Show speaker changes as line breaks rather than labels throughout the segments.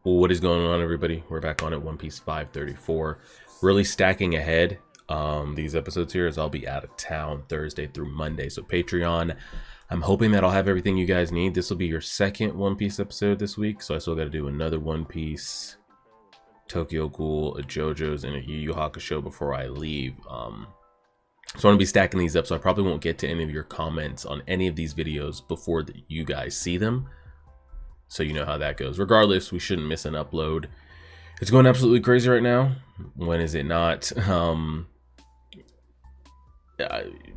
Well, what is going on, everybody? We're back on at One Piece 534. Really stacking ahead these episodes here, as I'll be out of town Thursday through Monday. So Patreon, I'm hoping that I'll have everything you guys need. This will be your second One Piece episode this week, so I still got to do another One Piece, Tokyo Ghoul, a JoJo's, and a Yu Yu Hakusho before I leave. So I'm going to be stacking these up, so I probably won't get to any of your comments on any of these videos before you guys see them. So you know how that goes. Regardless, we shouldn't miss an upload. It's going absolutely crazy right now. When is it not?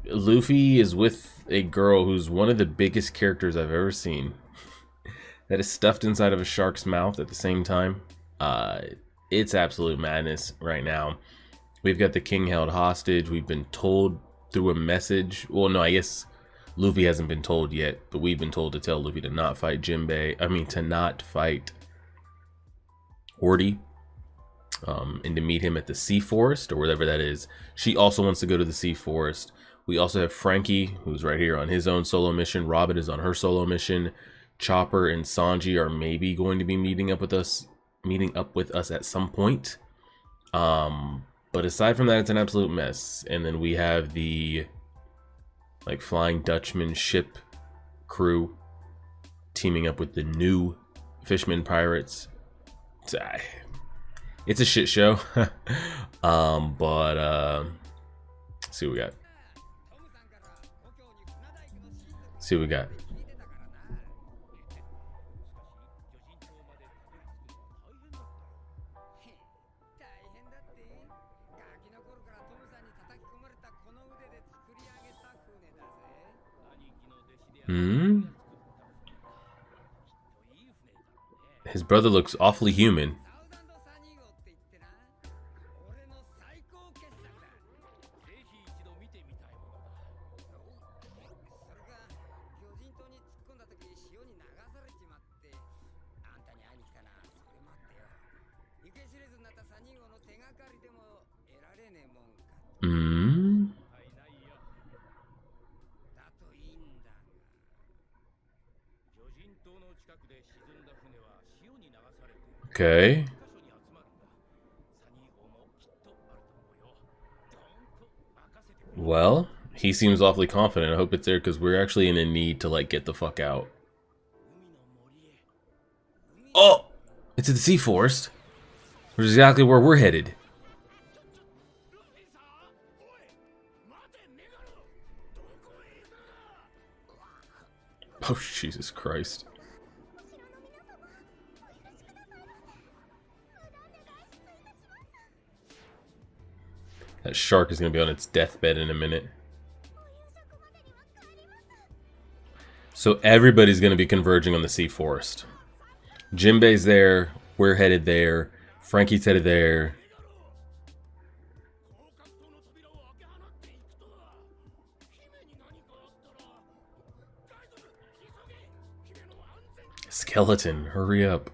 Luffy is with a girl who's one of the biggest characters I've ever seen. That is stuffed inside of a shark's mouth at the same time. It's absolute madness right now. We've got the king held hostage. We've been told through a message. Well, no, I guess Luffy hasn't been told yet, but we've been told to tell Luffy to not fight Jinbei. I mean, to not fight Hordy, and to meet him at the Sea Forest or whatever that is. She also wants to go to the Sea Forest. We also have Frankie, who's right here on his own solo mission. Robin is on her solo mission. Chopper and Sanji are maybe going to be meeting up with us at some point. But aside from that, it's an absolute mess. And then we have the Flying Dutchman ship crew teaming up with the new Fishman pirates. It's a shit show. See what we got. See what we got. His brother looks awfully human. Okay. Well, he seems awfully confident. I hope it's there because we're actually in a need to get the fuck out. Oh! It's at the Sea Forest. Which is exactly where we're headed. Oh, Jesus Christ. That shark is going to be on its deathbed in a minute. So everybody's going to be converging on the Sea Forest. Jinbei's there. We're headed there. Frankie's headed there. Skeleton, hurry up.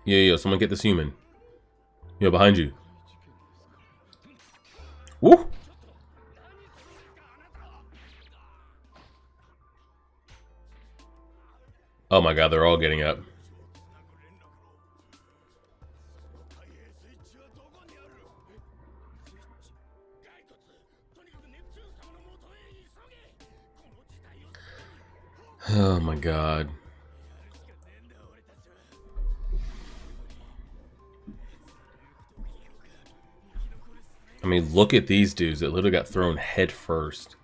Yo, someone get this human. Yo, behind you. Woo! Oh my god, they're all getting up. Oh my god. I mean, look at these dudes that literally got thrown head first.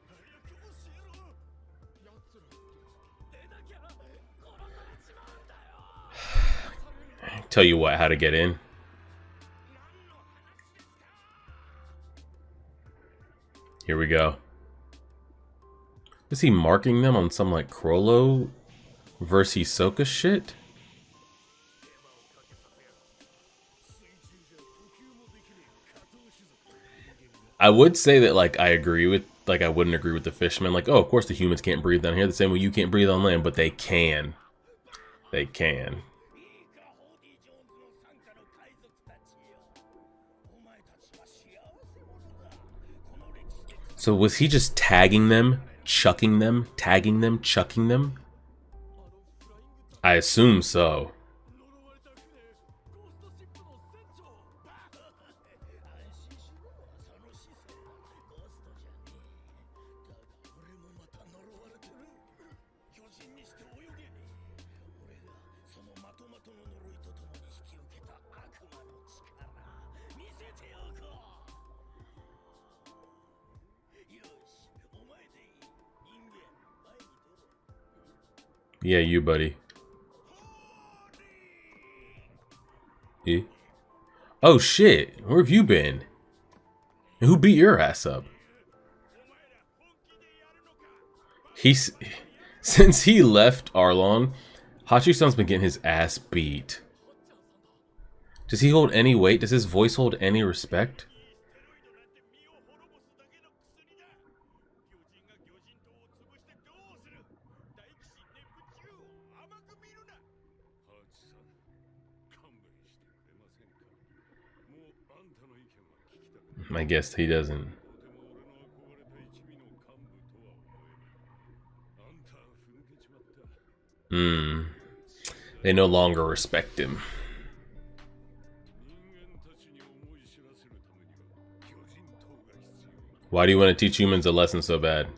Tell you what, how to get in. Here we go. Is he marking them on some Crollo versus Hisoka shit? I would say that, like, I agree with, like, I wouldn't agree with the fishermen. Like, oh, of course the humans can't breathe down here the same way you can't breathe on land, but they can. They can. So was he just tagging them, chucking them, tagging them, chucking them? I assume so. Yeah, you, buddy. Yeah. Oh, shit. Where have you been? Who beat your ass up? Since he left Arlong, Hachi-san's been getting his ass beat. Does he hold any weight? Does his voice hold any respect? I guess he doesn't. They no longer respect him. Why do you want to teach humans a lesson so bad?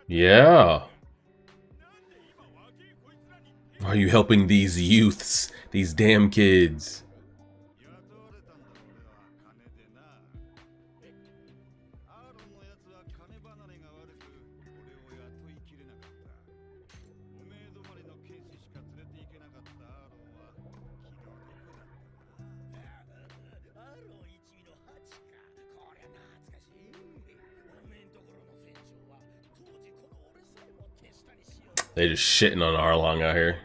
Yeah. Are you helping these youths? These damn kids? They just shitting on Arlong out here.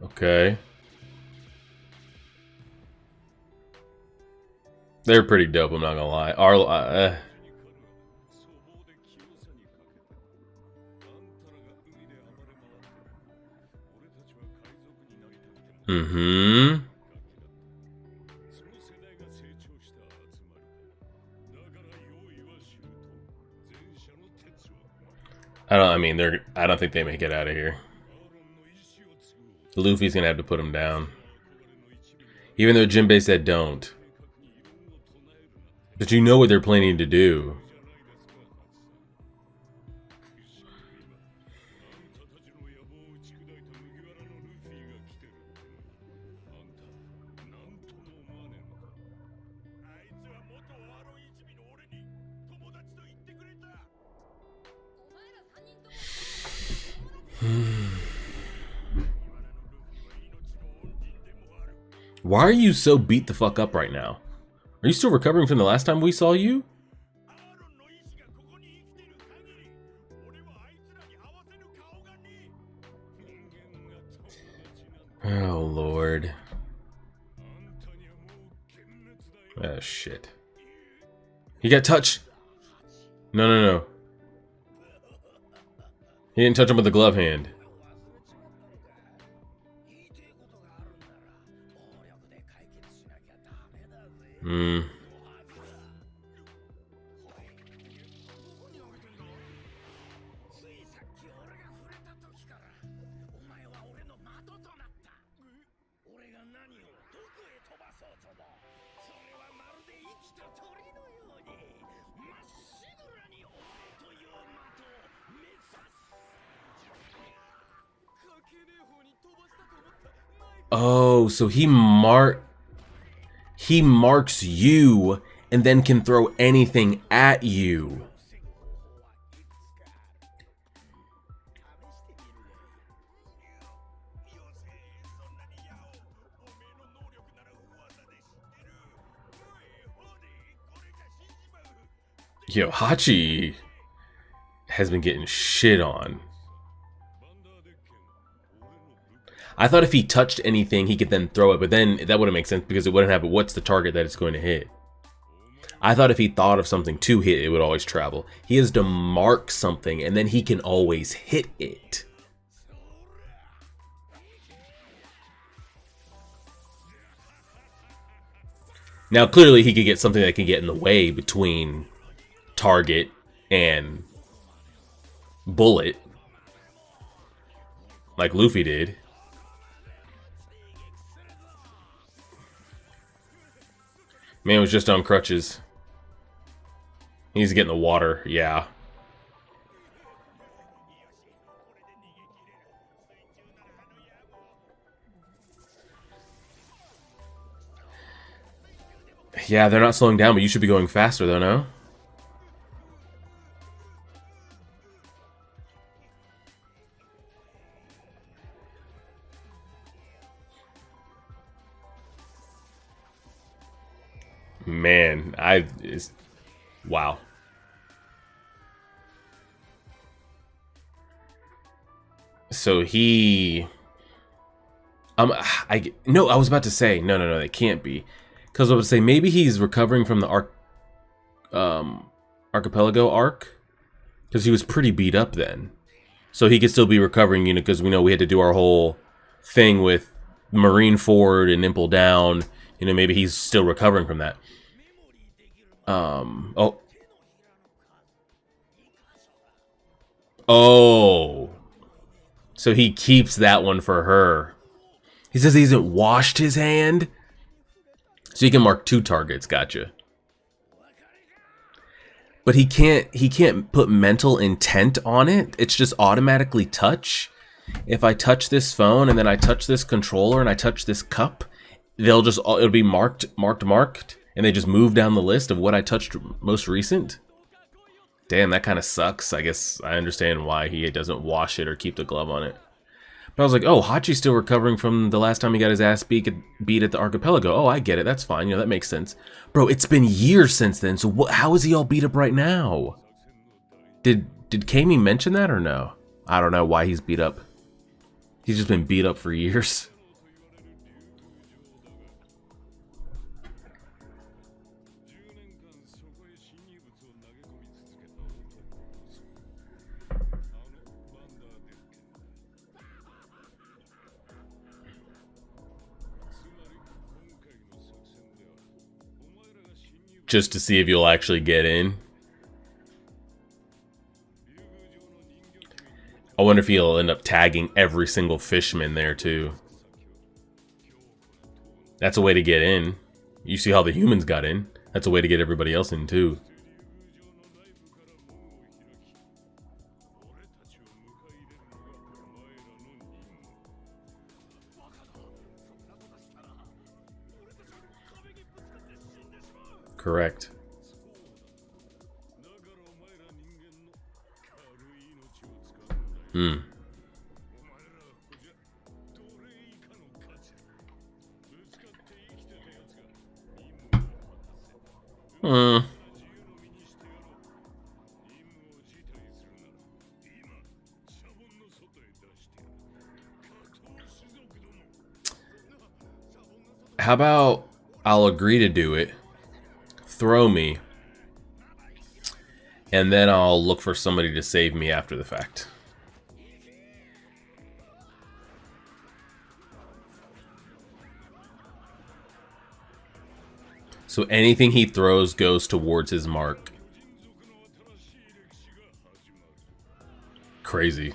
Okay. They're pretty dope, I'm not gonna lie. I don't think they make it out of here. Luffy's gonna have to put him down. Even though Jinbei said don't. But you know what they're planning to do. Why are you so beat the fuck up right now? Are you still recovering from the last time we saw you? Oh, Lord. Oh, shit. He got touched. No. He didn't touch him with the glove hand. Oh, so he marks you and then can throw anything at you. Yo, Hachi has been getting shit on. I thought if he touched anything, he could then throw it, but then that wouldn't make sense because it wouldn't have what's the target that it's going to hit. I thought if he thought of something to hit, it would always travel. He has to mark something, and then he can always hit it. Now, clearly, he could get something that can get in the way between target and bullet, like Luffy did. Man was just on crutches. He needs to get in the water, yeah. Yeah, they're not slowing down, but you should be going faster, though, no? Man, wow. So he, no, I was about to say, no, they can't be. Because I would say maybe he's recovering from the Archipelago arc, because he was pretty beat up then, so he could still be recovering. You know, because we know we had to do our whole thing with Marineford and Impel Down. You know, maybe he's still recovering from that. Oh, so he keeps that one for her. He says he hasn't washed his hand. So you can mark 2 targets, gotcha. But he can't put mental intent on it. It's just automatically touch. If I touch this phone and then I touch this controller and I touch this cup, it'll be marked, and they just move down the list of what I touched most recent. Damn, that kind of sucks. I guess I understand why he doesn't wash it or keep the glove on it. But I was like, oh, Hachi's still recovering from the last time he got his ass beat at the Archipelago. Oh, I get it. That's fine. You know, that makes sense. Bro, it's been years since then, so how is he all beat up right now? Did Kami mention that or no? I don't know why he's beat up. He's just been beat up for years. Just to see if you'll actually get in. I wonder if he'll end up tagging every single fisherman there too. That's a way to get in. You see how the humans got in. That's a way to get everybody else in too. Correct. How about I'll agree to do it, throw me, and then I'll look for somebody to save me after the fact. So anything he throws goes towards his mark. Crazy.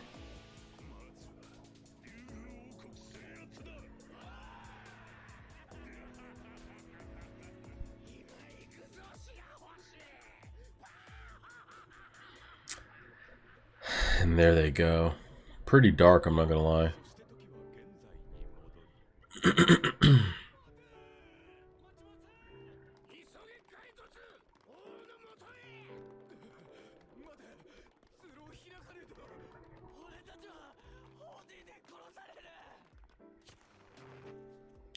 And there they go. Pretty dark, I'm not gonna lie.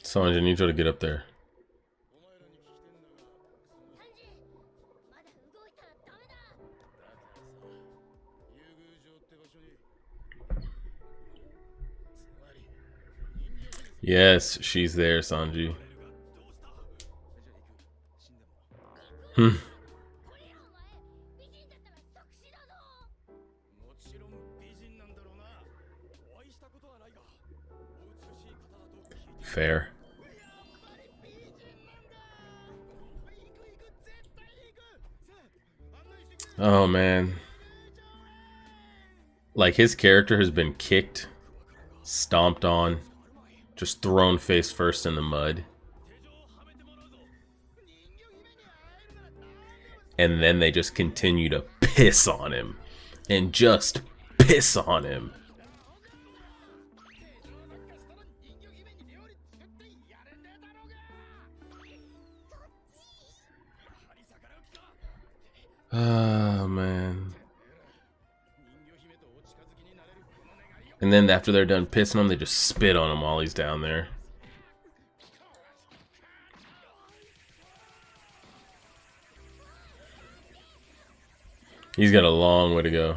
Sanji, I need you to get up there. Yes, she's there, Sanji. Hmm. Fair. Oh man. Like his character has been kicked, stomped on, just thrown face first in the mud. And then they just continue to piss on him. And just piss on him. Oh man. And then after they're done pissing him, they just spit on him while he's down there. He's got a long way to go.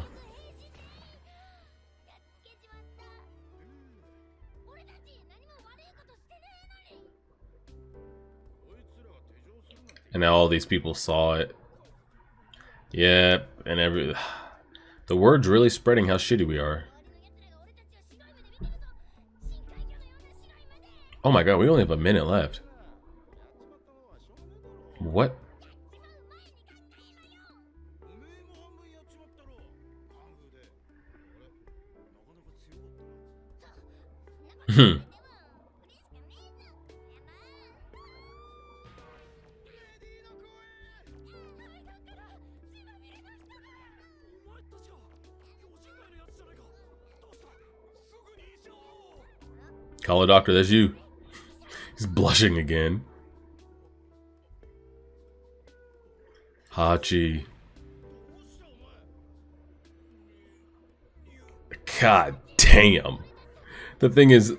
And now all these people saw it. Yep, and the word's really spreading how shitty we are. Oh my god, we only have a minute left. What? Hmm. Call a doctor, that's you. He's blushing again. Hachi. God damn. The thing is,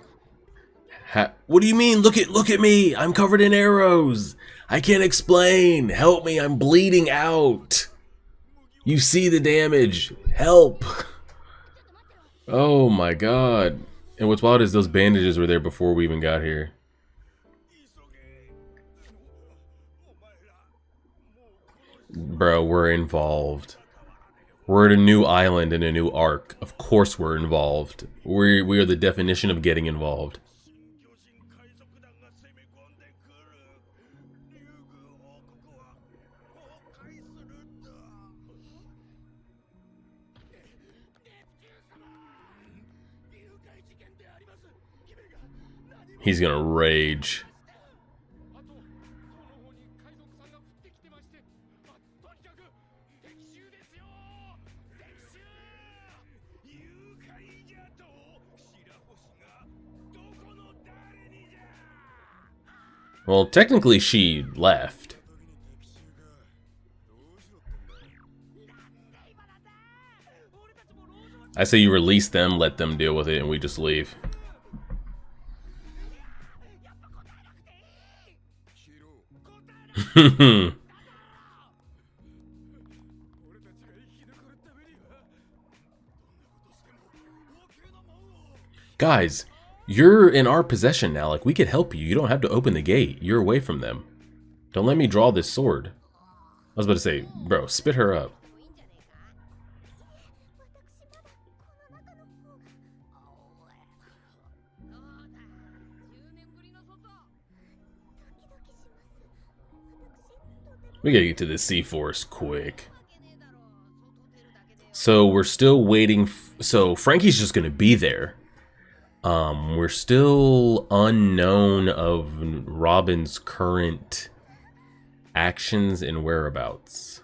what do you mean? Look at me. I'm covered in arrows. I can't explain. Help me. I'm bleeding out. You see the damage. Help. Oh my god. And what's wild is those bandages were there before we even got here. Bro, we're involved. We're at a new island and a new arc. Of course we're involved. We are the definition of getting involved. He's gonna rage. Well, technically she left. I say you release them, let them deal with it, and we just leave. Guys, you're in our possession now. Like, we could help you. You don't have to open the gate. You're away from them. Don't let me draw this sword. I was about to say, bro, spit her up. We gotta get to the Sea-Force quick. So we're still waiting. So Frankie's just gonna be there. We're still unknown of Robin's current actions and whereabouts.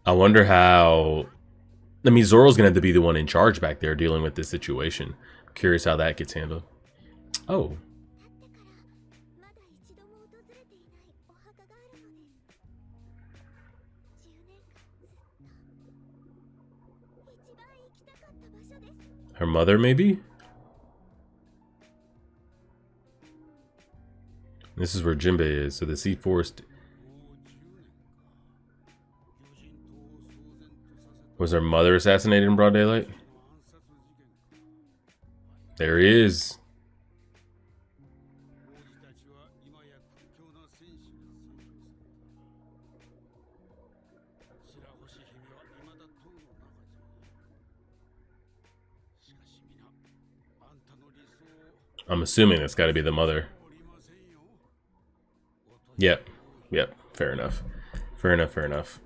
I wonder how... I mean, Zoro's gonna have to be the one in charge back there dealing with this situation. Curious how that gets handled. Oh. Her mother, maybe? This is where Jinbei is. So the Sea Forest. Was her mother assassinated in broad daylight? There he is. I'm assuming that's got to be the mother. Yep. Yep. Fair enough. Fair enough. Fair enough.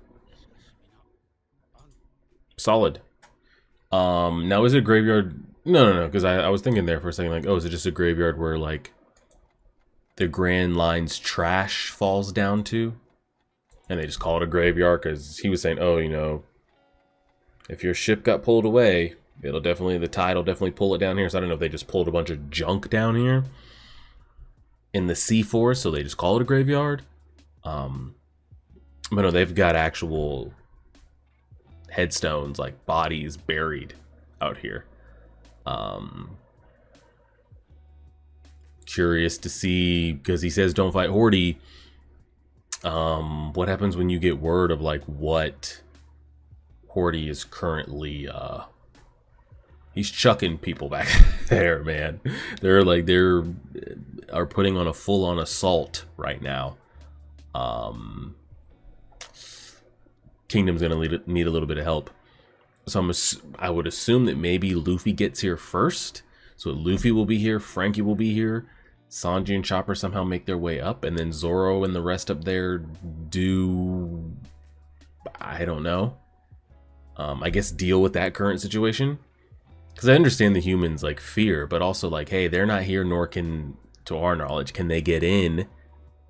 Solid. Now is it a graveyard? No, because I was thinking there for a second, like, oh, is it just a graveyard where, like, the Grand Line's trash falls down to? And they just call it a graveyard because he was saying, oh, you know, if your ship got pulled away, it'll definitely, the tide will definitely pull it down here. So I don't know if they just pulled a bunch of junk down here in the Sea Forest, so they just call it a graveyard. But no, they've got actual headstones, like bodies buried out here. Curious to see, because he says don't fight Hordy. What happens when you get word of like what Hordy is currently he's chucking people back there, man. They're putting on a full-on assault right now. Kingdom's gonna need a little bit of help. So I would assume that maybe Luffy gets here first. So Luffy will be here, Frankie will be here, Sanji and Chopper somehow make their way up, and then Zoro and the rest up there do, I don't know. I guess deal with that current situation. Because I understand the humans like fear, but also like, hey, they're not here, nor can, to our knowledge, can they get in.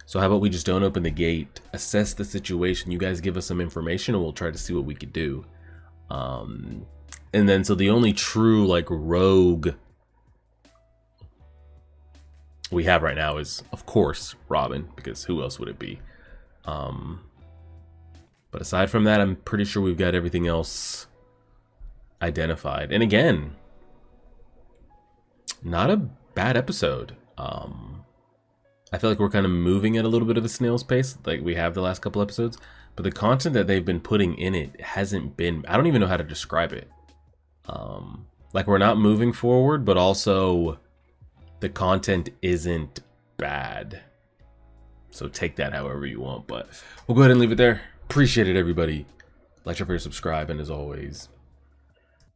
So how about we just don't open the gate, assess the situation, you guys give us some information, and we'll try to see what we could do. And then so the only true like rogue we have right now is, of course, Robin, because who else would it be? But aside from that, I'm pretty sure we've got everything else identified. And again, not a bad episode. I feel like we're kind of moving at a little bit of a snail's pace, like we have the last couple episodes. But the content that they've been putting in it hasn't been, I don't even know how to describe it. Like we're not moving forward, but also the content isn't bad. So take that however you want, but we'll go ahead and leave it there. Appreciate it, everybody. Like, share, subscribe, and as always,